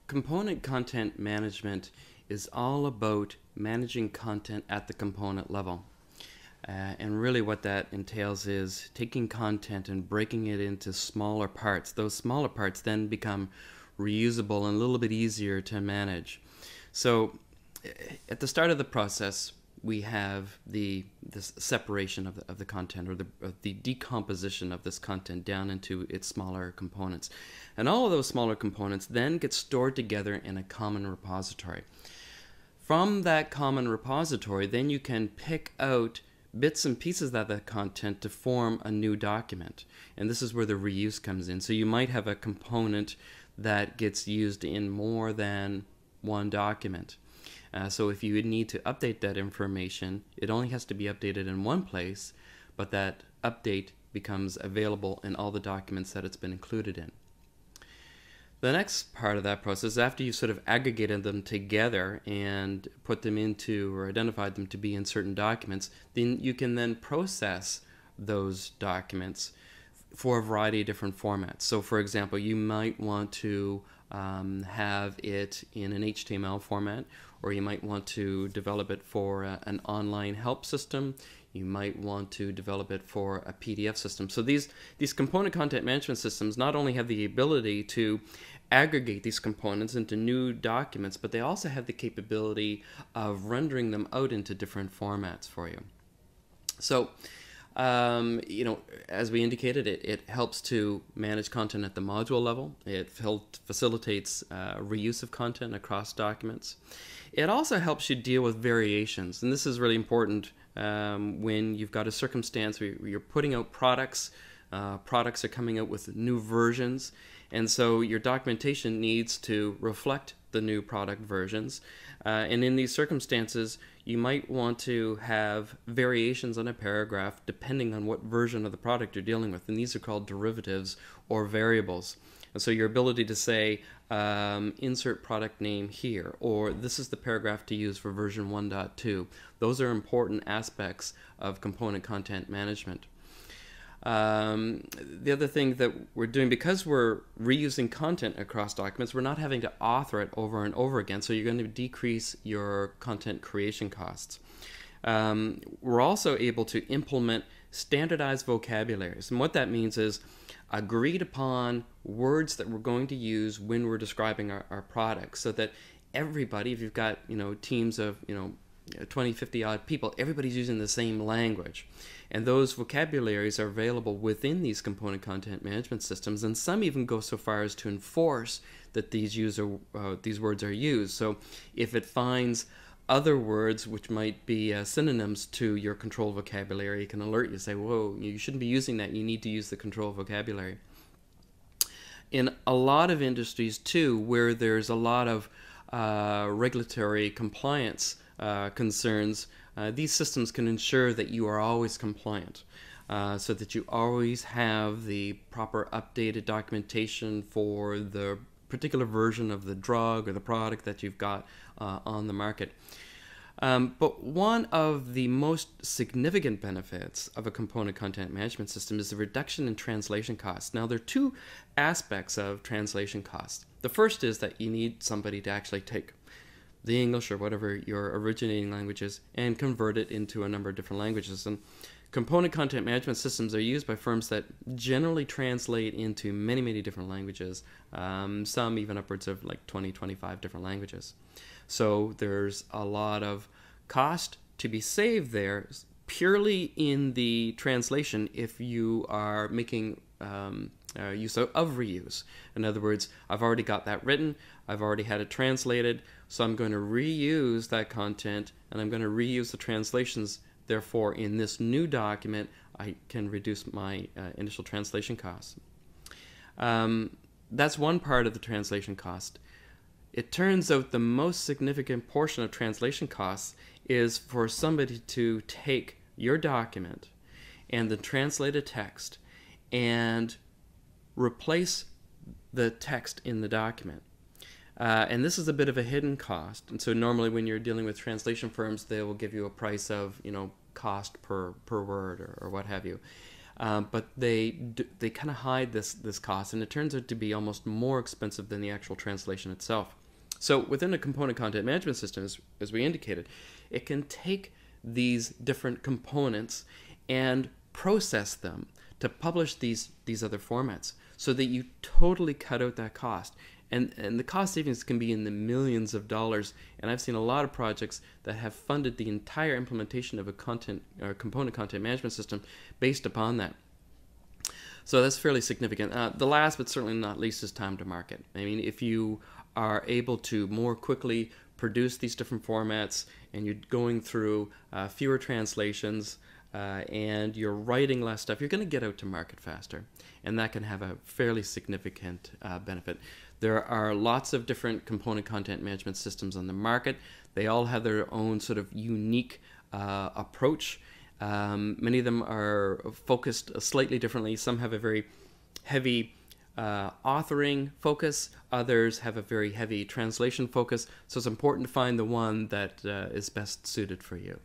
Component content management is all about managing content at the component level. And really what that entails is taking content and breaking it into smaller parts. Those smaller parts then become reusable and a little bit easier to manage. So at the start of the process, we have this separation of the content, or the decomposition of this content down into its smaller components. And all of those smaller components then get stored together in a common repository. From that common repository, then you can pick out bits and pieces of that content to form a new document. And this is where the reuse comes in. So you might have a component that gets used in more than one document. So if you need to update that information, it only has to be updated in one place, but that update becomes available in all the documents that it's been included in. The next part of that process, after you've sort of aggregated them together and put them into, or identified them to be in certain documents, then you can then process those documents for a variety of different formats. So for example, you might want to have it in an HTML format, or you might want to develop it for an online help system. You might want to develop it for a PDF system. So these component content management systems not only have the ability to aggregate these components into new documents, but they also have the capability of rendering them out into different formats for you. So as we indicated, it helps to manage content at the module level. It facilitates reuse of content across documents. It also helps you deal with variations, and this is really important when you've got a circumstance where you're putting out products. Products are coming out with new versions, and so your documentation needs to reflect the new product versions. And in these circumstances, you might want to have variations on a paragraph depending on what version of the product you're dealing with, and these are called derivatives or variables. And so your ability to say, insert product name here, or this is the paragraph to use for version 1.2, those are important aspects of component content management. The other thing that we're doing, because we're reusing content across documents, we're not having to author it over and over again, so you're going to decrease your content creation costs. We're also able to implement standardized vocabularies, and what that means is agreed upon words that we're going to use when we're describing our products, so that everybody, if you've got teams of 20, 50 odd people, everybody's using the same language. And those vocabularies are available within these component content management systems, and some even go so far as to enforce that these words are used. So if it finds other words which might be synonyms to your control vocabulary, it can alert you, say, whoa, you shouldn't be using that, you need to use the control vocabulary. In a lot of industries too, where there's a lot of regulatory compliance concerns, these systems can ensure that you are always compliant, so that you always have the proper updated documentation for the particular version of the drug or the product that you've got on the market. But one of the most significant benefits of a component content management system is the reduction in translation costs. Now, there are two aspects of translation costs. The first is that you need somebody to actually take the English or whatever your originating language is and convert it into a number of different languages. And component content management systems are used by firms that generally translate into many, many different languages, some even upwards of like 20, 25 different languages. So there's a lot of cost to be saved there purely in the translation if you are making use of reuse. In other words, I've already got that written, I've already had it translated, so I'm going to reuse that content and I'm going to reuse the translations. Therefore, in this new document, I can reduce my initial translation costs. That's one part of the translation cost. It turns out the most significant portion of translation costs is for somebody to take your document and then translate a text and replace the text in the document. And this is a bit of a hidden cost. And so normally when you're dealing with translation firms, they will give you a price of, cost per word or what have you. but they kind of hide this cost, and it turns out to be almost more expensive than the actual translation itself. So within a component content management system, as we indicated, it can take these different components and process them to publish these other formats, so that you totally cut out that cost. And the cost savings can be in the millions of dollars. And I've seen a lot of projects that have funded the entire implementation of a content or component content management system based upon that. So that's fairly significant. The last, but certainly not least, is time to market. I mean, if you are able to more quickly produce these different formats, and you're going through fewer translations, and you're writing less stuff, you're going to get out to market faster. And that can have a fairly significant benefit. There are lots of different component content management systems on the market. They all have their own sort of unique approach. Many of them are focused slightly differently. Some have a very heavy authoring focus. Others have a very heavy translation focus. So it's important to find the one that is best suited for you.